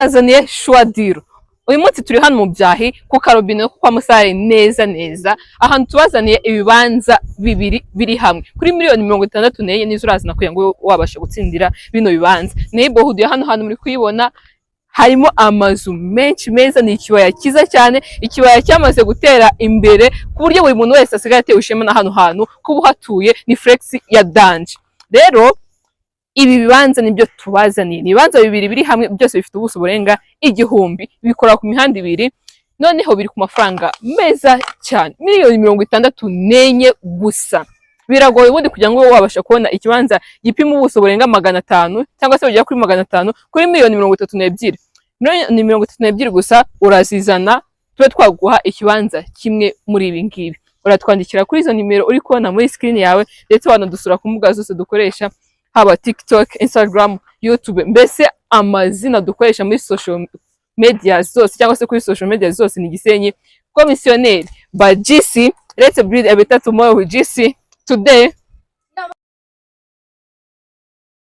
azaniye Shwadiro. Uyu munsi turi hano mu Byahi ku Karobine kwa Musare neza ahantu tubazaniye ibibanza bibiri biri hamwe kuri miliyoni 64 nizo urazana kugira ngo wabasha gutsindira bino bibanza. Neighborhood ya hano muri kuyibona harimo amazu menshi meza, ni ikibaya kiza cyane, ikibaya cyamaze gutera imbere ku buryo buri muntu wese asigaye atewe ishema na hano hantu kuba hatuye ni flex ya danje. Rero ibi bibanza nibyo tubazaniye, ni ibibanza bibiri biri hamwe, byose bifite ubuso burenga 1000, bikora ku mihanda ibiri, noneho biri ku mafaranga meza cyane, miliyoni 64 gusa. Biragoye ubundi kugira ngo wabasha kubona ikibanza gipima ubuso burenga 500 cyangwa se bujya kuri 500 kuri miliyoni 32. Miliyoni 32 gusa urazizana, tube twaguha ikibanza kimwe muri ibi ngibi. Uratwandikira kuri izo nimero uri kubona muri screen yawe, ndetse wanadusura ku mbuga zose dukoresha, haba TikTok, Instagram, YouTube, mbese amazina dukoresha muri social media zose cyangwa se kuri social media zose ni Gisenyi Komisiyoneri ba GC. Let's build a better tomorrow with GC today.